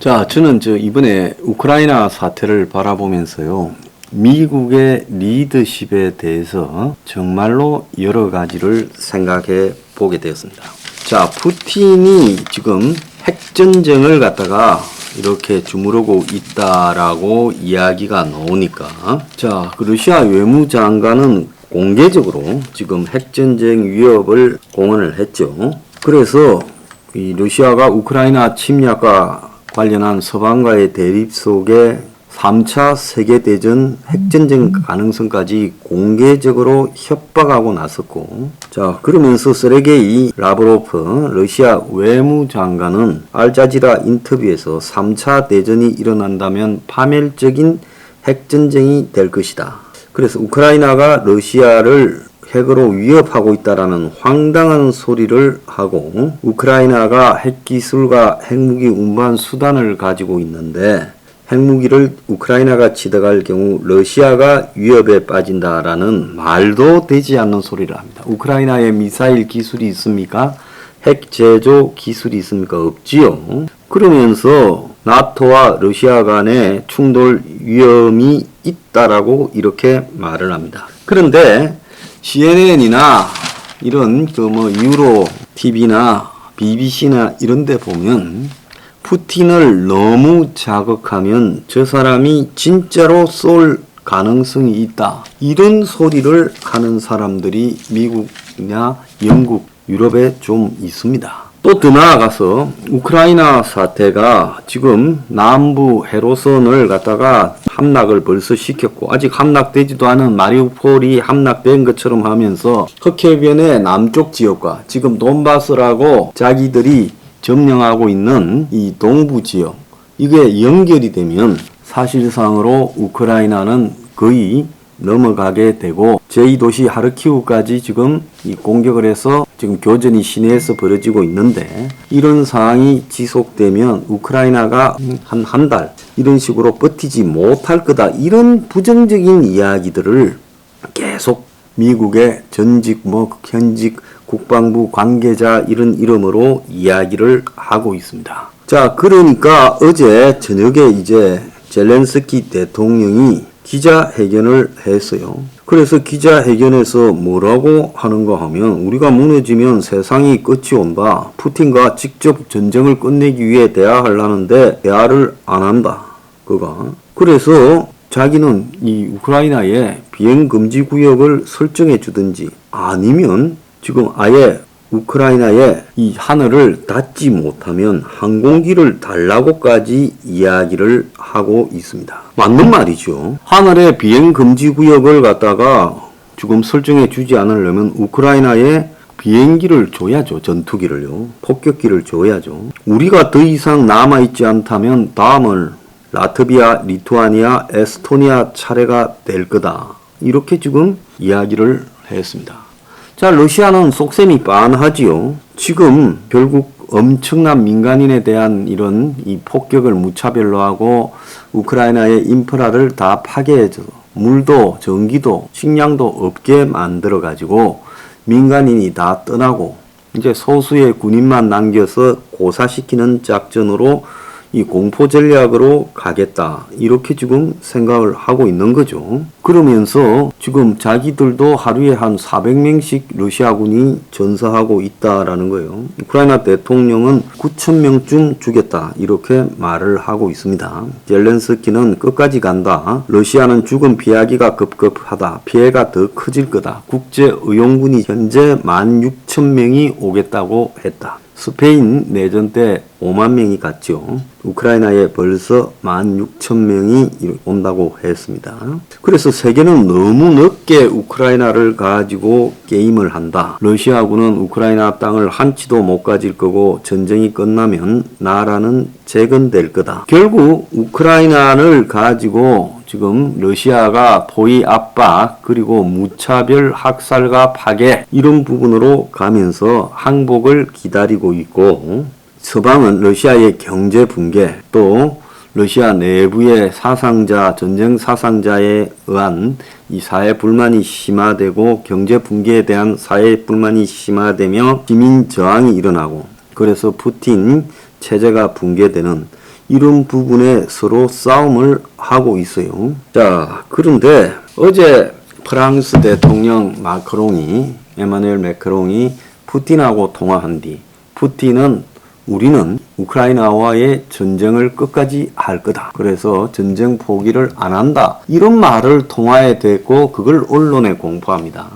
자, 저는 이번에 우크라이나 사태를 바라보면서요, 미국의 리더십에 대해서 정말로 여러 가지를 생각해 보게 되었습니다. 자, 푸틴이 지금 핵전쟁을 갖다가 이렇게 주무르고 있다라고 이야기가 나오니까, 자, 그 러시아 외무장관은 공개적으로 지금 핵전쟁 위협을 공언을 했죠. 그래서 이 러시아가 우크라이나 침략과 관련한 서방과의 대립 속에 3차 세계대전 핵전쟁 가능성까지 공개적으로 협박하고 나섰고, 자, 그러면서 세르게이 라브로프 러시아 외무장관은 알자지라 인터뷰에서 3차 대전이 일어난다면 파멸적인 핵전쟁이 될 것이다. 그래서 우크라이나가 러시아를 핵으로 위협하고 있다라는 황당한 소리를 하고, 우크라이나가 핵기술과 핵무기 운반 수단을 가지고 있는데 핵무기를 우크라이나가 취득할 경우 러시아가 위협에 빠진다라는 말도 되지 않는 소리를 합니다. 우크라이나에 미사일 기술이 있습니까? 핵 제조 기술이 있습니까? 없지요. 그러면서 나토와 러시아 간의 충돌 위험이 있다라고 이렇게 말을 합니다. 그런데 CNN이나 이런 유로 TV나 BBC나 이런 데 보면 푸틴을 너무 자극하면 저 사람이 진짜로 쏠 가능성이 있다, 이런 소리를 하는 사람들이 미국이나 영국, 유럽에 좀 있습니다. 또 더 나아가서 우크라이나 사태가 지금 남부 헤르손을 갖다가 함락을 벌써 시켰고, 아직 함락되지도 않은 마리우폴이 함락된 것처럼 하면서 흑해변의 남쪽 지역과 지금 돈바스라고 자기들이 점령하고 있는 이 동부 지역, 이게 연결이 되면 사실상으로 우크라이나는 거의 넘어가게 되고, 제2도시 하르키우까지 지금 이 공격을 해서 지금 교전이 시내에서 벌어지고 있는데, 이런 상황이 지속되면 우크라이나가 한 달 이런 식으로 버티지 못할 거다, 이런 부정적인 이야기들을 계속 미국의 전직 현직 국방부 관계자 이런 이름으로 이야기를 하고 있습니다. 자, 그러니까 어제 저녁에 이제 젤렌스키 대통령이 기자회견을 했어요. 그래서 기자회견에서 뭐라고 하는가 하면, 우리가 무너지면 세상이 끝이 온다. 푸틴과 직접 전쟁을 끝내기 위해 대화를 하는데 대화를 안 한다, 그가. 그래서 자기는 이 우크라이나에 비행금지 구역을 설정해 주든지, 아니면 지금 아예 우크라이나의 이 하늘을 닿지 못하면 항공기를 달라고까지 이야기를 하고 있습니다. 맞는 말이죠. 하늘의 비행금지 구역을 갖다가 지금 설정해 주지 않으려면 우크라이나에 비행기를 줘야죠. 전투기를요. 폭격기를 줘야죠. 우리가 더 이상 남아있지 않다면 다음은 라트비아, 리투아니아, 에스토니아 차례가 될 거다, 이렇게 지금 이야기를 했습니다. 자, 러시아는 속셈이 빤하지요. 지금 결국 엄청난 민간인에 대한 이런 이 폭격을 무차별로 하고 우크라이나의 인프라를 다 파괴해서 물도 전기도 식량도 없게 만들어 가지고 민간인이 다 떠나고 이제 소수의 군인만 남겨서 고사시키는 작전으로 이 공포 전략으로 가겠다, 이렇게 지금 생각을 하고 있는 거죠. 그러면서 지금 자기들도 하루에 한 400명씩 러시아군이 전사하고 있다라는 거예요. 우크라이나 대통령은 9,000명쯤 죽였다, 이렇게 말을 하고 있습니다. 젤렌스키는 끝까지 간다. 러시아는 죽음 피하기가 급급하다. 피해가 더 커질 거다. 국제의용군이 현재 16,000명이 오겠다고 했다. 스페인 내전 때 5만 명이 갔죠. 우크라이나에 벌써 16,000명이 온다고 했습니다. 그래서 세계는 너무 늦게 우크라이나를 가지고 게임을 한다. 러시아군은 우크라이나 땅을 한치도 못 가질 거고 전쟁이 끝나면 나라는 재건될 거다. 결국 우크라이나를 가지고 지금 러시아가 포위 압박, 그리고 무차별 학살과 파괴, 이런 부분으로 가면서 항복을 기다리고 있고, 서방은 러시아의 경제 붕괴, 또 러시아 내부의 사상자, 전쟁 사상자에 의한 이 사회 불만이 심화되고 경제 붕괴에 대한 사회 불만이 심화되며 시민 저항이 일어나고, 그래서 푸틴 체제가 붕괴되는 이런 부분에 서로 싸움을 하고 있어요. 자, 그런데 어제 프랑스 대통령 에마누엘 마크롱이 푸틴하고 통화한 뒤 푸틴은 우리는 우크라이나와의 전쟁을 끝까지 할 거다. 그래서 전쟁 포기를 안 한다. 이런 말을 통화에 댔고 그걸 언론에 공포합니다.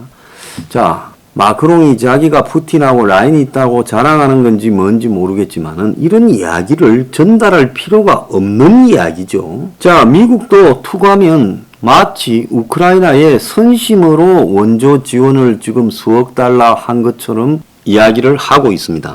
자, 마크롱이 자기가 푸틴하고 라인이 있다고 자랑하는 건지 뭔지 모르겠지만은 이런 이야기를 전달할 필요가 없는 이야기죠. 자, 미국도 투구하면 마치 우크라이나의 선심으로 원조 지원을 지금 수억 달러 한 것처럼 이야기를 하고 있습니다.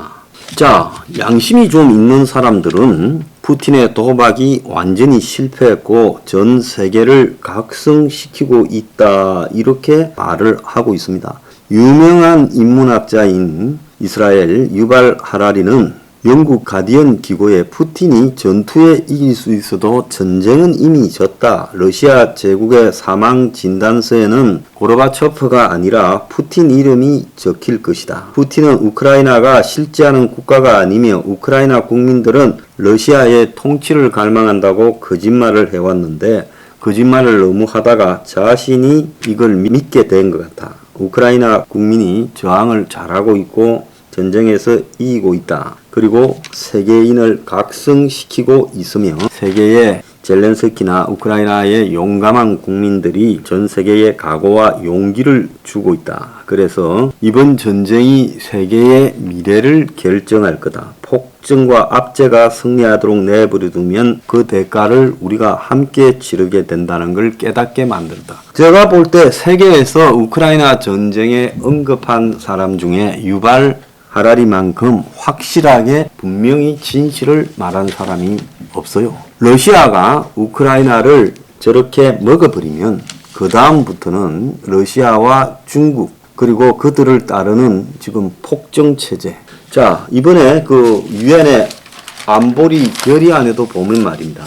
자, 양심이 좀 있는 사람들은 푸틴의 도박이 완전히 실패했고 전 세계를 각성시키고 있다 이렇게 말을 하고 있습니다. 유명한 인문학자인 이스라엘 유발 하라리는 영국 가디언 기고에 푸틴이 전투에 이길 수 있어도 전쟁은 이미 졌다. 러시아 제국의 사망 진단서에는 고르바초프가 아니라 푸틴 이름이 적힐 것이다. 푸틴은 우크라이나가 실제하는 국가가 아니며 우크라이나 국민들은 러시아의 통치를 갈망한다고 거짓말을 해왔는데 거짓말을 너무 하다가 자신이 이걸 믿게 된 것 같아. 우크라이나 국민이 저항을 잘하고 있고 전쟁에서 이기고 있다. 그리고 세계인을 각성시키고 있으며 세계의 젤렌스키나 우크라이나의 용감한 국민들이 전 세계에 각오와 용기를 주고 있다. 그래서 이번 전쟁이 세계의 미래를 결정할 거다. 폭정과 압제가 승리하도록 내버려두면 그 대가를 우리가 함께 치르게 된다는 걸 깨닫게 만들다. 제가 볼 때 세계에서 우크라이나 전쟁에 언급한 사람 중에 유발 하라리만큼 확실하게 분명히 진실을 말한 사람이 없어요. 러시아가 우크라이나를 저렇게 먹어버리면 그 다음부터는 러시아와 중국 그리고 그들을 따르는 지금 폭정체제. 자, 이번에 그 유엔의 안보리 결의안에도 보면 말입니다.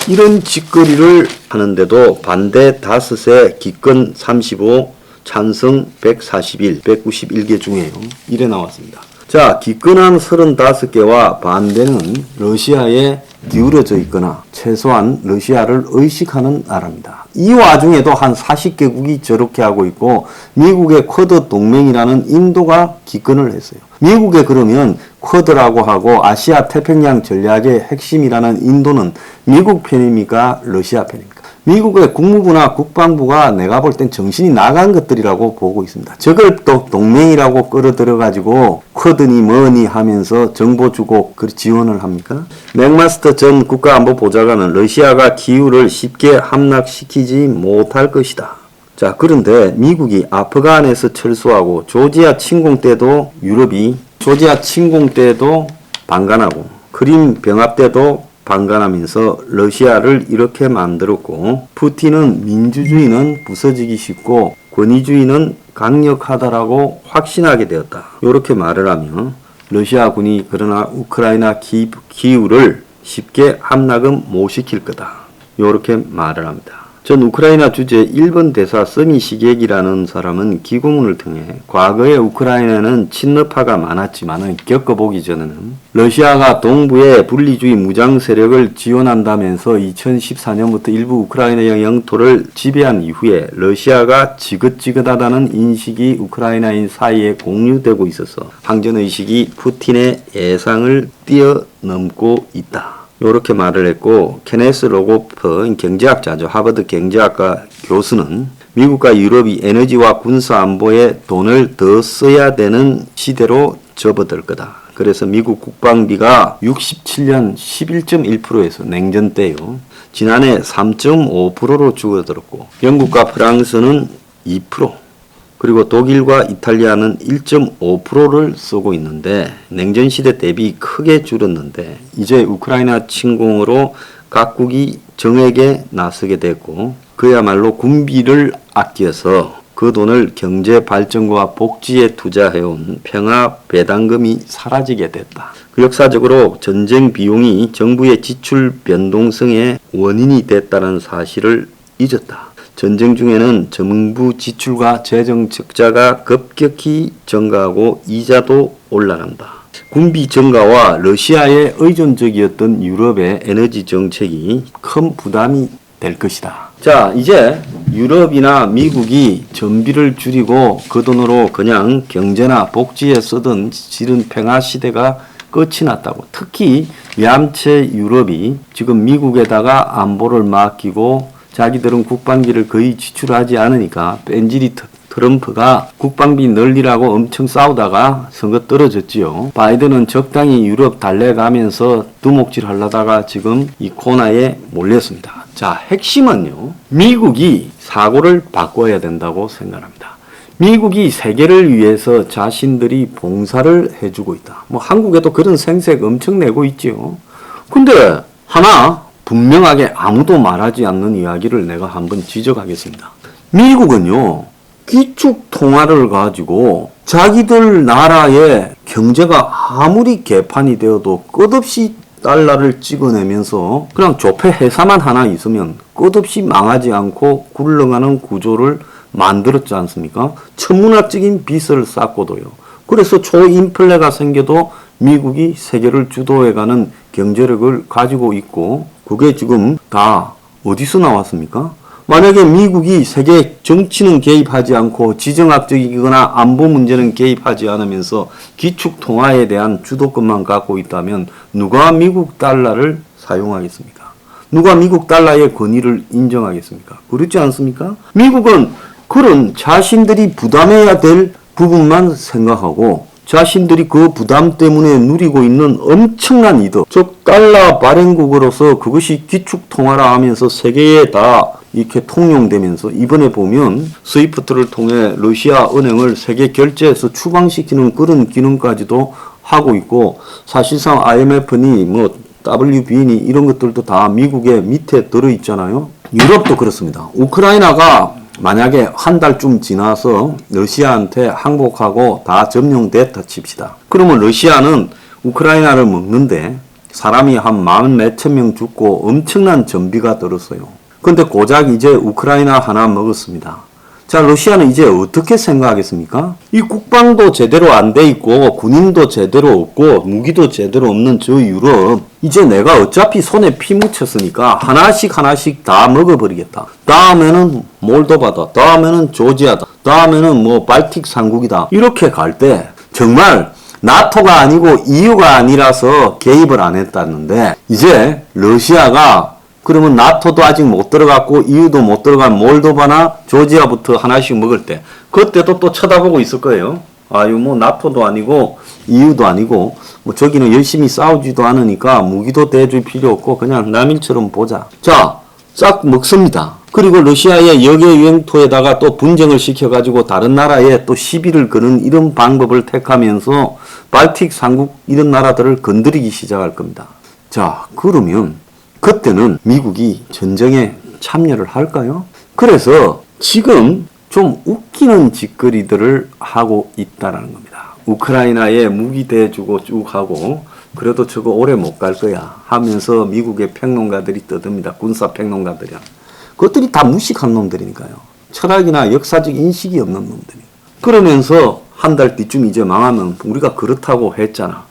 이런 짓거리를 하는데도 반대 5에 기권 35 찬성 141, 191개 중에요. 이래 나왔습니다. 자, 기권한 35개와 반대는 러시아에 기울어져 있거나 최소한 러시아를 의식하는 나라입니다. 이 와중에도 한 40개국이 저렇게 하고 있고 미국의 쿼드 동맹이라는 인도가 기권을 했어요. 미국에 그러면 쿼드라고 하고 아시아 태평양 전략의 핵심이라는 인도는 미국 편입니까? 러시아 편입니까? 미국의 국무부나 국방부가 내가 볼 땐 정신이 나간 것들이라고 보고 있습니다. 저걸 또 동맹이라고 끌어들여가지고 쿼드니 뭐니 하면서 정보 주고 지원을 합니까? 맥마스터 전 국가안보보좌관은 러시아가 기후를 쉽게 함락시키지 못할 것이다. 자, 그런데 미국이 아프간에서 철수하고 조지아 침공 때도 유럽이 조지아 침공 때도 방관하고 크림 병합 때도 방관하면서 러시아를 이렇게 만들었고 푸틴은 민주주의는 부서지기 쉽고 권위주의는 강력하다라고 확신하게 되었다. 이렇게 말을 하며 러시아군이 그러나 우크라이나 기후를 쉽게 함락은 못 시킬 거다. 이렇게 말을 합니다. 전 우크라이나 주재 1번 대사 써니 시객이라는 사람은 기고문을 통해 과거에 우크라이나는 친러파가 많았지만 겪어보기 전에는 러시아가 동부의 분리주의 무장 세력을 지원한다면서 2014년부터 일부 우크라이나 영토를 지배한 이후에 러시아가 지긋지긋하다는 인식이 우크라이나인 사이에 공유되고 있어서 항전의식이 푸틴의 예상을 뛰어넘고 있다. 이렇게 말을 했고 케네스 로고프 경제학자죠. 하버드 경제학과 교수는 미국과 유럽이 에너지와 군사 안보에 돈을 더 써야 되는 시대로 접어들 거다. 그래서 미국 국방비가 67년 11.1%에서 냉전 때요. 지난해 3.5%로 줄어들었고 영국과 프랑스는 2%. 그리고 독일과 이탈리아는 1.5%를 쓰고 있는데 냉전시대 대비 크게 줄었는데 이제 우크라이나 침공으로 각국이 정액에 나서게 됐고 그야말로 군비를 아껴서 그 돈을 경제 발전과 복지에 투자해온 평화 배당금이 사라지게 됐다. 역사적으로 전쟁 비용이 정부의 지출 변동성의 원인이 됐다는 사실을 잊었다. 전쟁 중에는 정부 지출과 재정 적자가 급격히 증가하고 이자도 올라간다. 군비 증가와 러시아에 의존적이었던 유럽의 에너지 정책이 큰 부담이 될 것이다. 자, 이제 유럽이나 미국이 전비를 줄이고 그 돈으로 그냥 경제나 복지에 쓰던 지른 평화 시대가 끝이 났다고. 특히 얌체 유럽이 지금 미국에다가 안보를 맡기고 자기들은 국방비를 거의 지출하지 않으니까 뺀질이 트럼프가 국방비 늘리라고 엄청 싸우다가 선거 떨어졌지요. 바이든은 적당히 유럽 달래가면서 두목질 하려다가 지금 이 코너에 몰렸습니다. 자, 핵심은요. 미국이 사고를 바꿔야 된다고 생각합니다. 미국이 세계를 위해서 자신들이 봉사를 해주고 있다. 뭐 한국에도 그런 생색 엄청 내고 있지요. 근데 하나 분명하게 아무도 말하지 않는 이야기를 내가 한번 지적하겠습니다. 미국은요. 기축 통화를 가지고 자기들 나라의 경제가 아무리 개판이 되어도 끝없이 달러를 찍어내면서 그냥 조폐 회사만 하나 있으면 끝없이 망하지 않고 굴러가는 구조를 만들었지 않습니까? 천문학적인 빚을 쌓고도요. 그래서 초인플레가 생겨도 미국이 세계를 주도해가는 경제력을 가지고 있고 그게 지금 다 어디서 나왔습니까? 만약에 미국이 세계 정치는 개입하지 않고 지정학적이거나 안보 문제는 개입하지 않으면서 기축 통화에 대한 주도권만 갖고 있다면 누가 미국 달러를 사용하겠습니까? 누가 미국 달러의 권위를 인정하겠습니까? 그렇지 않습니까? 미국은 그런 자신들이 부담해야 될 부분만 생각하고 자신들이 그 부담 때문에 누리고 있는 엄청난 이득, 즉 달러 발행국으로서 그것이 기축통화라 하면서 세계에 다 이렇게 통용되면서 이번에 보면 스위프트를 통해 러시아 은행을 세계 결제에서 추방시키는 그런 기능까지도 하고 있고 사실상 IMF니 뭐 WB니 이런 것들도 다 미국의 밑에 들어있잖아요. 유럽도 그렇습니다. 우크라이나가 만약에 한 달쯤 지나서 러시아한테 항복하고 다 점령됐다 칩시다. 그러면 러시아는 우크라이나를 먹는데 사람이 한 40몇천 명 죽고 엄청난 전비가 들었어요. 근데 고작 이제 우크라이나 하나 먹었습니다. 자, 러시아는 이제 어떻게 생각하겠습니까? 이 국방도 제대로 안 돼 있고 군인도 제대로 없고 무기도 제대로 없는 저 유럽 이제 내가 어차피 손에 피 묻혔으니까 하나씩 다 먹어버리겠다. 다음에는 몰도바다, 다음에는 조지아다, 다음에는 뭐 발틱 삼국이다. 이렇게 갈 때 정말 나토가 아니고 EU가 아니라서 개입을 안 했다는데 이제 러시아가 그러면 나토도 아직 못 들어갔고 EU도 못 들어간 몰도바나 조지아부터 하나씩 먹을 때 그때도 또 쳐다보고 있을 거예요. 아유 뭐 나토도 아니고 EU도 아니고 뭐 저기는 열심히 싸우지도 않으니까 무기도 대줄 필요 없고 그냥 남일처럼 보자. 자, 싹 먹습니다. 그리고 러시아의 역의 영토에다가 또 분쟁을 시켜가지고 다른 나라에 또 시비를 거는 이런 방법을 택하면서 발틱 삼국 이런 나라들을 건드리기 시작할 겁니다. 자, 그러면 그때는 미국이 전쟁에 참여를 할까요? 그래서 지금 좀 웃기는 짓거리들을 하고 있다는 겁니다. 우크라이나에 무기 대주고 쭉 하고 그래도 저거 오래 못 갈 거야 하면서 미국의 평론가들이 떠듭니다. 군사평론가들이야. 그것들이 다 무식한 놈들이니까요. 철학이나 역사적 인식이 없는 놈들이. 그러면서 한 달 뒤쯤 이제 망하면 우리가 그렇다고 했잖아.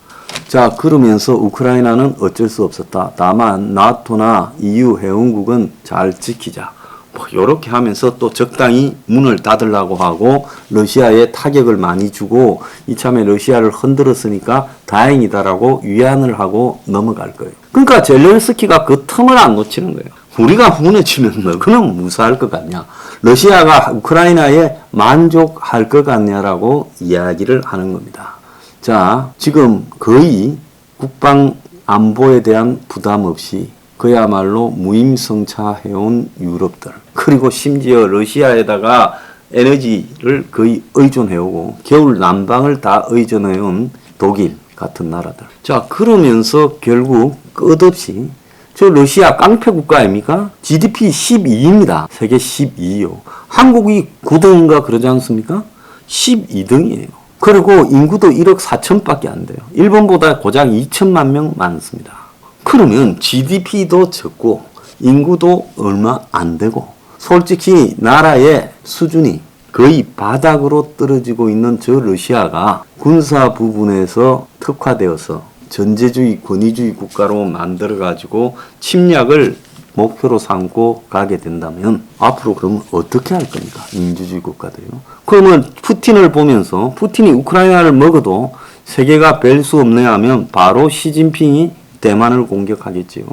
자, 그러면서 우크라이나는 어쩔 수 없었다. 다만 나토나 EU 회원국은 잘 지키자. 뭐 요렇게 하면서 또 적당히 문을 닫으려고 하고 러시아에 타격을 많이 주고 이참에 러시아를 흔들었으니까 다행이다라고 위안을 하고 넘어갈 거예요. 그러니까 젤렌스키가 그 틈을 안 놓치는 거예요. 우리가 무너지면 너는 무사할 것 같냐? 러시아가 우크라이나에 만족할 것 같냐라고 이야기를 하는 겁니다. 자, 지금 거의 국방 안보에 대한 부담 없이 그야말로 무임승차해온 유럽들 그리고 심지어 러시아에다가 에너지를 거의 의존해오고 겨울 난방을 다 의존해온 독일 같은 나라들. 자, 그러면서 결국 끝없이 저 러시아 깡패 국가 아닙니까? GDP 12위입니다. 세계 12위요. 한국이 9등인가 그러지 않습니까? 12등이에요. 그리고 인구도 1억 4천밖에 안 돼요. 일본보다 고작 2천만 명 많습니다. 그러면 GDP도 적고 인구도 얼마 안 되고 솔직히 나라의 수준이 거의 바닥으로 떨어지고 있는 저 러시아가 군사 부분에서 특화되어서 전제주의 권위주의 국가로 만들어가지고 침략을 목표로 삼고 가게 된다면 앞으로 그러면 어떻게 할 겁니까? 민주주의 국가들이요. 그러면 푸틴을 보면서 푸틴이 우크라이나를 먹어도 세계가 뵐 수 없네 하면 바로 시진핑이 대만을 공격하겠지요.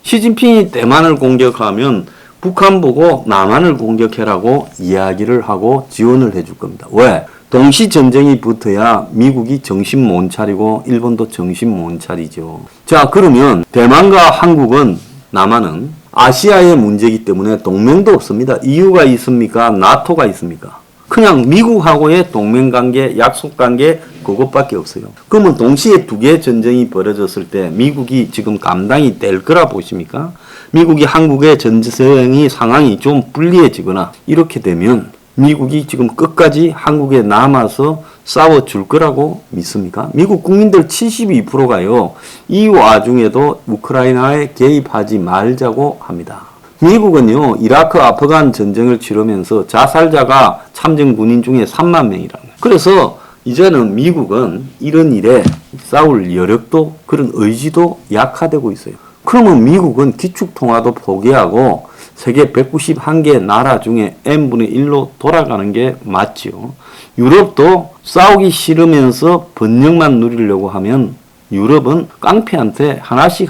시진핑이 대만을 공격하면 북한 보고 남한을 공격해라고 이야기를 하고 지원을 해줄 겁니다. 왜? 동시 전쟁이 붙어야 미국이 정신 못 차리고 일본도 정신 못 차리죠. 자, 그러면 대만과 한국은 남한은 아시아의 문제이기 때문에 동맹도 없습니다. EU가 있습니까? 나토가 있습니까? 그냥 미국하고의 동맹관계, 약속관계 그것밖에 없어요. 그러면 동시에 두 개의 전쟁이 벌어졌을 때 미국이 지금 감당이 될 거라 보십니까? 미국이 한국의 전쟁의 상황이 좀 불리해지거나 이렇게 되면 미국이 지금 끝까지 한국에 남아서 싸워줄 거라고 믿습니까? 미국 국민들 72%가요. 이 와중에도 우크라이나에 개입하지 말자고 합니다. 미국은요, 이라크, 아프간 전쟁을 치르면서 자살자가 참전 군인 중에 3만 명이라는 거예요. 그래서 이제는 미국은 이런 일에 싸울 여력도 그런 의지도 약화되고 있어요. 그러면 미국은 기축통화도 포기하고 세계 191개 나라 중에 n분의 1로 돌아가는 게 맞지요. 유럽도 싸우기 싫으면서 번영만 누리려고 하면 유럽은 깡패한테 하나씩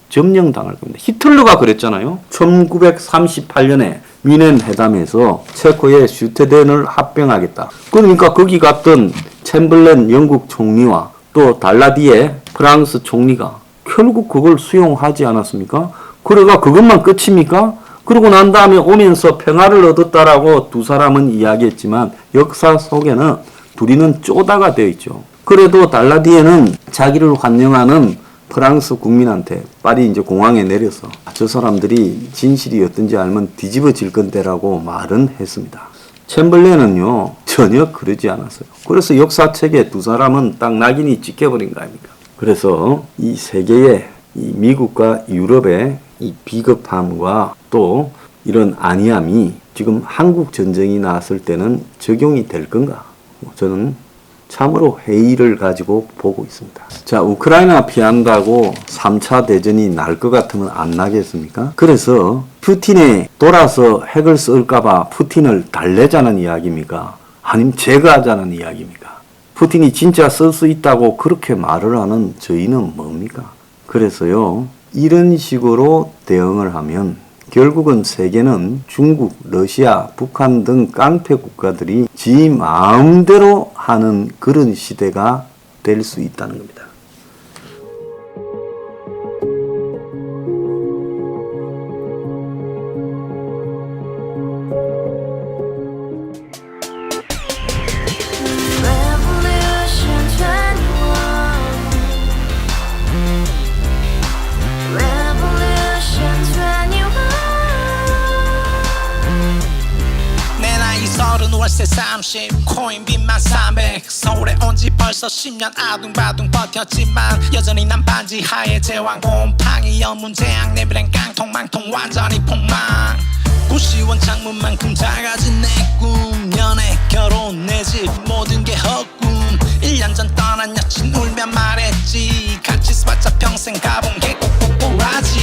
점령당할 겁니다. 히틀러가 그랬잖아요. 1938년에 뮌헨 회담에서 체코의 슈테덴을 합병하겠다. 그러니까 거기 갔던 챔벌렌 영국 총리와 또 달라디에 프랑스 총리가 결국 그걸 수용하지 않았습니까? 그래가 그것만 끝입니까? 그러고 난 다음에 오면서 평화를 얻었다라고 두 사람은 이야기했지만 역사 속에는 둘이는 쪼다가 되어 있죠. 그래도 달라디에는 자기를 환영하는 프랑스 국민한테 파리 이제 공항에 내려서 저 사람들이 진실이 어떤지 알면 뒤집어질 건데라고 말은 했습니다. 챔벌렌은요 전혀 그러지 않았어요. 그래서 역사책에 두 사람은 딱 낙인이 찍혀버린 거 아닙니까? 그래서 이 세계의 이 미국과 유럽의 이 비겁함과 또 이런 안이함이 지금 한국 전쟁이 나왔을 때는 적용이 될 건가? 저는 참으로 회의를 가지고 보고 있습니다. 자, 우크라이나 피한다고 3차 대전이 날 것 같으면 안 나겠습니까? 그래서 푸틴이 돌아서 핵을 쓸까봐 푸틴을 달래자는 이야기입니까? 아니면 제거하자는 이야기입니까? 푸틴이 진짜 쓸 수 있다고 그렇게 말을 하는 저희는 뭡니까? 그래서요, 이런 식으로 대응을 하면 결국은 세계는 중국, 러시아, 북한 등 깡패 국가들이 지 마음대로 하는 그런 시대가 될 수 있다는 겁니다. 월세 30 코인빚만 300 서울에 온 지 벌써 10년 아둥바둥 버텼지만 여전히 난 반지 하에 제왕 곰팡이 연문제약 내비랭 깡통망통 완전히 폭망 고시원 창문만큼 작아진 내 꿈 연애 결혼 내 집 모든 게 헛꿈 1년 전 떠난 여친 울며 말했지 같이 써봤자 평생 가본 게 꼬꼬꼬라지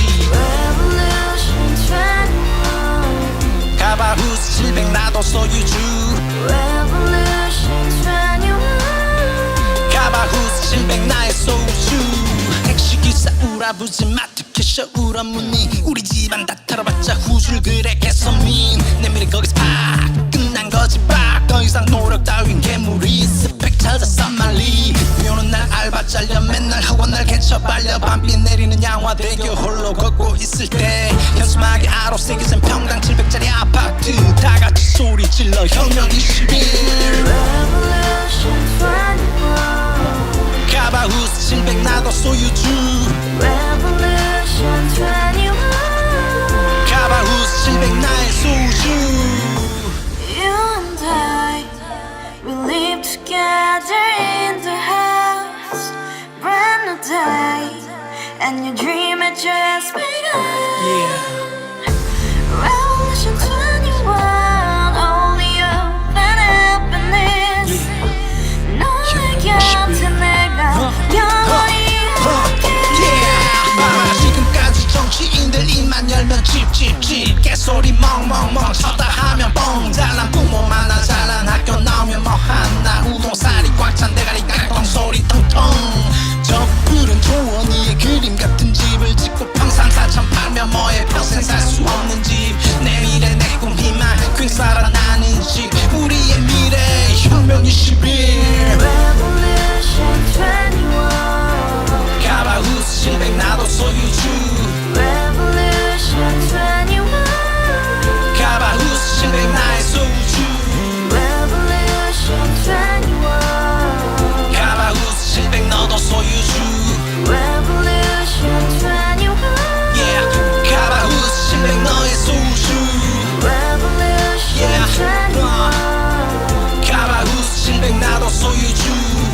가바후스 700 나도 소유주 가바후스 700 나의 소주 택시기사 우라부지 마트 캐셔 울어문니 우리 집안 다 털어봤자 후줄 그래 개선민 내 미래 거기서 팍 끝난 거지 팍더 이상 노력 따윈 괴물이 스펙 찾아서 말리 비오는 날 알바 잘려 맨날 학원 날 개쳐 빨려 밤비 내리는 양화대교 홀로 걷고 있을 때 현수막에 아로 새겨진 평당 700짜리 아파트 다같이 소리 질러 혁명 21 가바후스 700 나도 소유주 가바후스 700 나의 소주 You and I, we live together in the house brand new day and your dream had just begun Revolution 21 only you and 보여줘